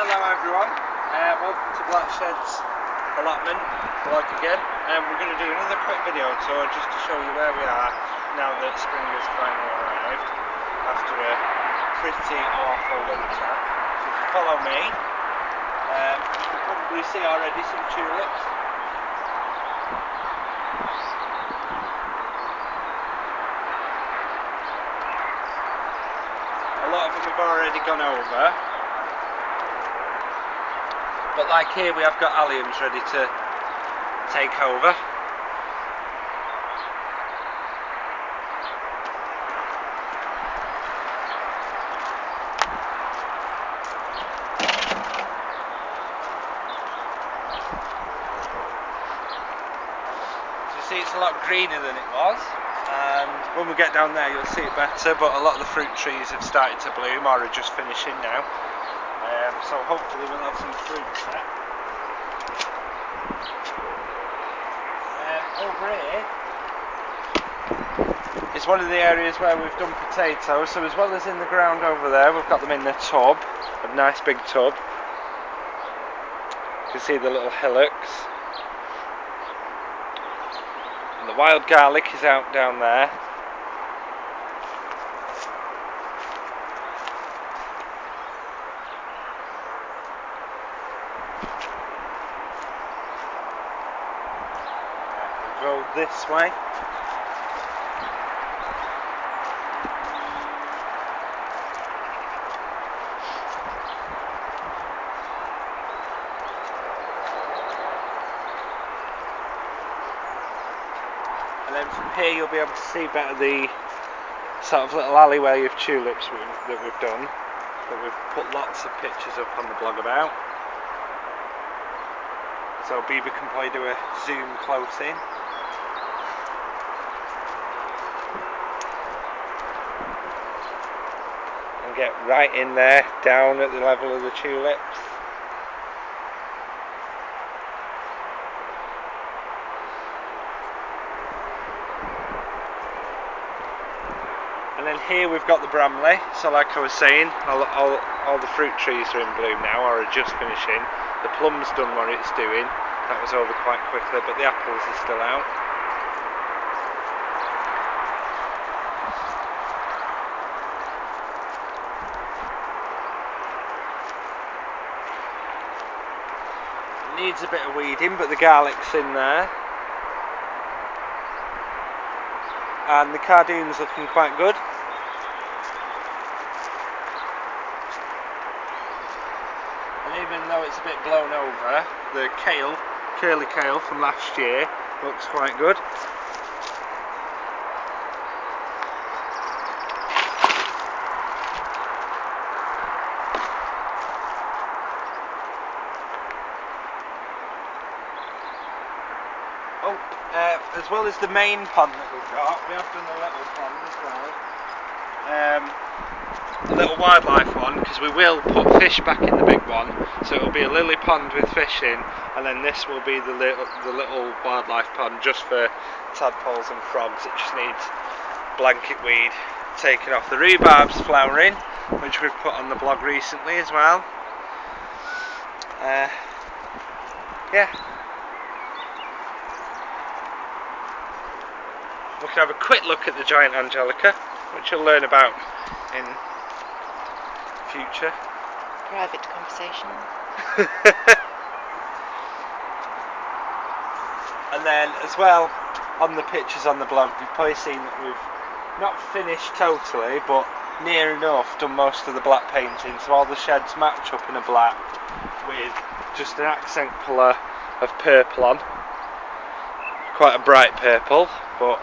Hello everyone, welcome to Black Shed's allotment vlog again. We're going to do another quick video tour just to show you where we are now that spring has finally arrived after a pretty awful winter. So if you follow me, you can probably see already some tulips. A lot of them have already gone over. But like here we have got alliums ready to take over. So you see it's a lot greener than it was, and when we get down there you'll see it better, but a lot of the fruit trees have started to bloom or are just finishing now. So hopefully we'll have some fruit set. Over here is one of the areas where we've done potatoes, so as well as in the ground over there, we've got them in the tub, a nice big tub. You can see the little hillocks. And the wild garlic is out down there. Go this way. And then from here you'll be able to see better the sort of little alleyway of tulips that we've done, that we've put lots of pictures up on the blog about. So Bieber can probably do a zoom close in. And get right in there, down at the level of the tulips. And then here we've got the Bramley, so like I was saying, all the fruit trees are in bloom now, or are just finishing. The plum's done what it's doing, that was over quite quickly, but the apples are still out. It needs a bit of weeding, but the garlic's in there. And the cardoon's looking quite good. And even though it's a bit blown over, the kale, curly kale from last year, looks quite good. Oh, as well as the main pond that we've got, we have done a little pond as well. A little wildlife one, because we will put fish back in the big one, so it'll be a lily pond with fish in, and then this will be the little wildlife pond just for tadpoles and frogs. It just needs blanket weed taken off. The rhubarb's flowering, which we've put on the blog recently as well. Yeah. We can have a quick look at the giant Angelica, which you'll learn about in future. Private conversation. And then as well, on the pictures on the blog, you've probably seen that we've not finished totally, but near enough done most of the black painting, so all the sheds match up in a black with just an accent colour of purple on. Quite a bright purple, but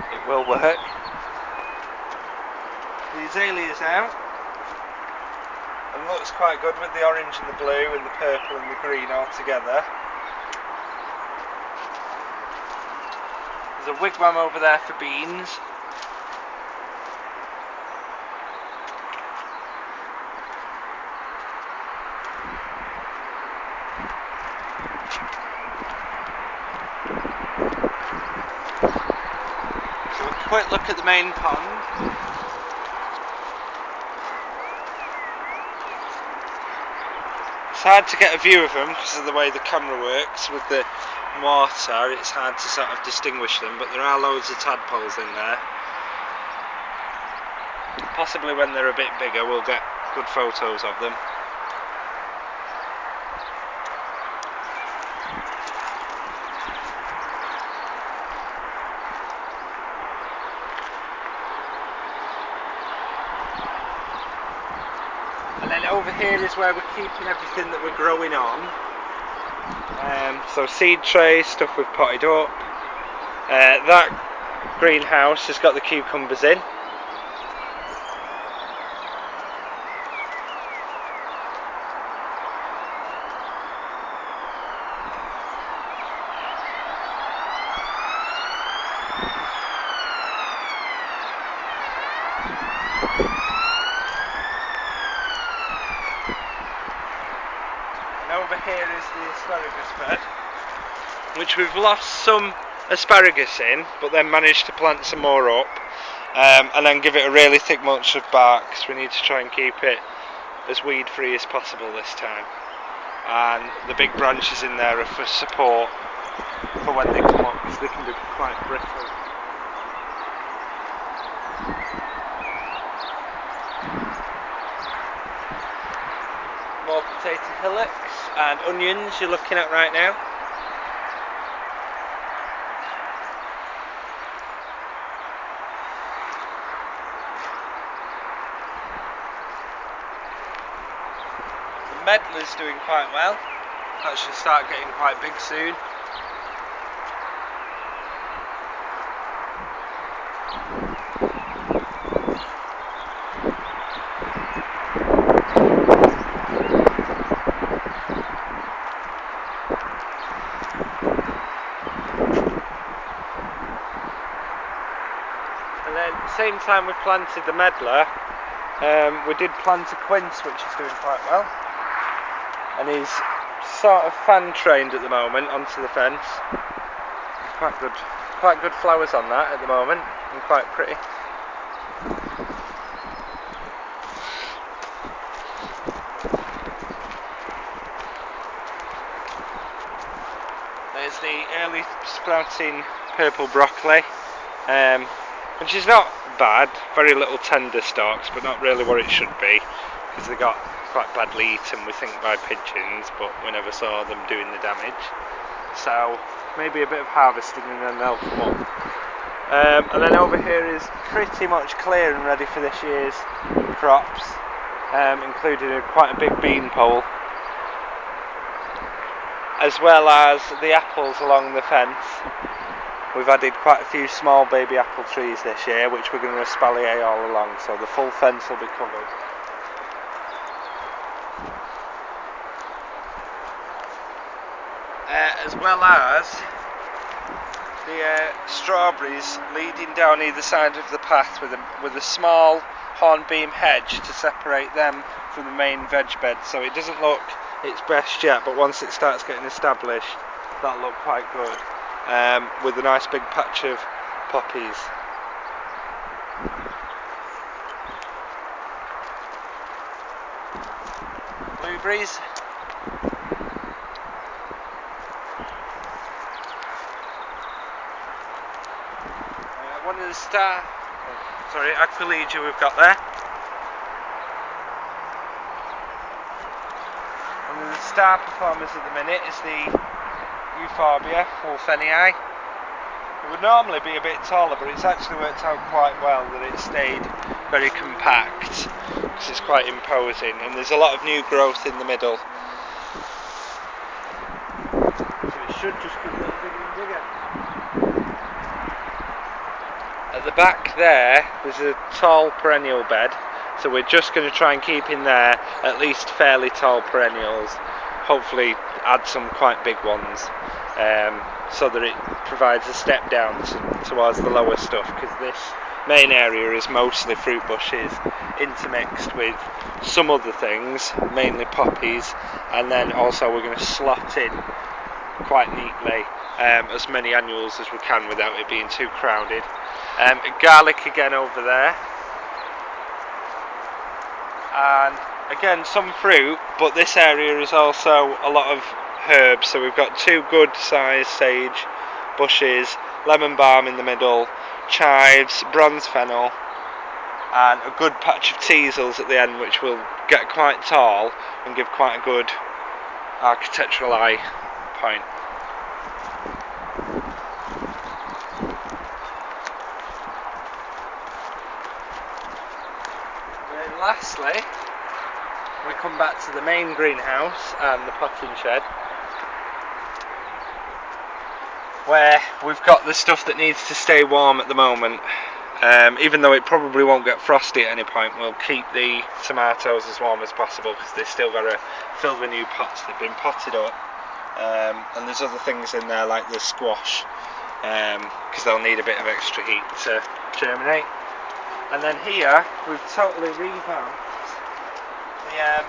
it will work. The azalea's out, and looks quite good with the orange and the blue and the purple and the green all together. There's a wigwam over there for beans. So a quick look at the main pond. It's hard to get a view of them because of the way the camera works with the water. It's hard to sort of distinguish them, but there are loads of tadpoles in there. Possibly when they're a bit bigger we'll get good photos of them. And then over here is where we're keeping everything that we're growing on. So seed trays, stuff we've potted up. That greenhouse has got the cucumbers in. Over here is the asparagus bed, which we've lost some asparagus in, but then managed to plant some more up, and then give it a really thick mulch of bark, because we need to try and keep it as weed free as possible this time. And the big branches in there are for support for when they come up, because they can be quite brittle. More potato hillocks and onions you're looking at right now. The medlar's doing quite well. That should start getting quite big soon. And then at the same time we planted the medlar, we did plant a quince which is doing quite well, and he's sort of fan trained at the moment onto the fence. Quite good flowers on that at the moment, and quite pretty. There's the early sprouting purple broccoli, which is not bad, very little tender stalks, but not really what it should be, because they got quite badly eaten, we think, by pigeons, but we never saw them doing the damage. So maybe a bit of harvesting and then they'll come up. And then over here is pretty much clear and ready for this year's crops, including quite a big bean pole, as well as the apples along the fence. We've added quite a few small baby apple trees this year, which we're going to espalier all along, so the full fence will be covered. As well as the strawberries leading down either side of the path with a small hornbeam hedge to separate them from the main veg bed. So it doesn't look its best yet, but once it starts getting established, that'll look quite good, with a nice big patch of poppies. Blueberries. One of the Aquilegia we've got there. One of the star performers at the minute is the Euphorbia Wolfenii. It would normally be a bit taller, but it's actually worked out quite well that it stayed very compact, because it's quite imposing, and there's a lot of new growth in the middle. So it should just keep getting bigger and bigger. At the back there's a tall perennial bed, so we're just going to try and keep in there at least fairly tall perennials, hopefully add some quite big ones, so that it provides a step down towards the lower stuff, because this main area is mostly fruit bushes intermixed with some other things, mainly poppies, and then also we're going to slot in quite neatly as many annuals as we can without it being too crowded. Garlic again over there, and again, some fruit, but this area is also a lot of herbs. So we've got 2 good sized sage bushes, lemon balm in the middle, chives, bronze fennel, and a good patch of teasels at the end, which will get quite tall and give quite a good architectural eye point. And then lastly, we come back to the main greenhouse and the potting shed, where we've got the stuff that needs to stay warm at the moment. Even though it probably won't get frosty at any point, we'll keep the tomatoes as warm as possible because they've still got to fill the new pots. They've been potted up, and there's other things in there like the squash, because they'll need a bit of extra heat to germinate. And then here we've totally revamped the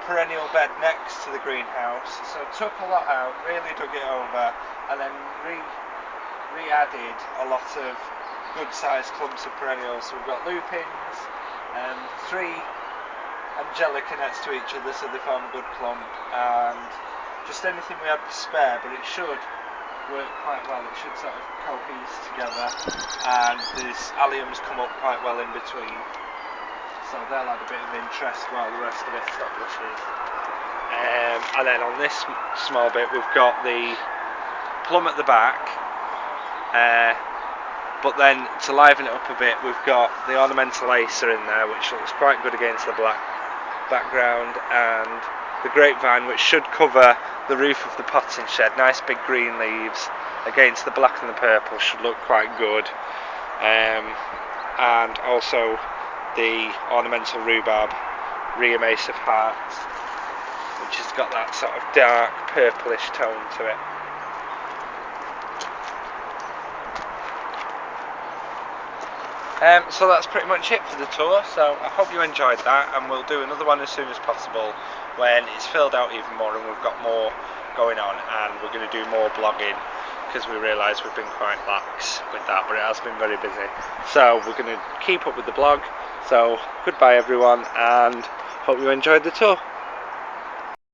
perennial bed next to the greenhouse. So took a lot out, really dug it over, and then re-added a lot of good sized clumps of perennials. So we've got lupins, 3 angelica next to each other, so they form a good clump, and just anything we had to spare, but it should work quite well. It should sort of cohese together, and these alliums come up quite well in between, so they'll add a bit of interest while the rest of it establishes. And then on this small bit we've got the plum at the back, but then to liven it up a bit we've got the ornamental acer in there, which looks quite good against the black background, and the grapevine, which should cover the roof of the potting shed. Nice big green leaves against the black and the purple, should look quite good. And also the ornamental rhubarb, Rhea Mace of Hearts, which has got that sort of dark purplish tone to it. So that's pretty much it for the tour, so I hope you enjoyed that, and we'll do another one as soon as possible when it's filled out even more and we've got more going on, and we're going to do more blogging because we realise we've been quite lax with that, but it has been very busy. So we're going to keep up with the blog. So goodbye everyone, and hope you enjoyed the tour.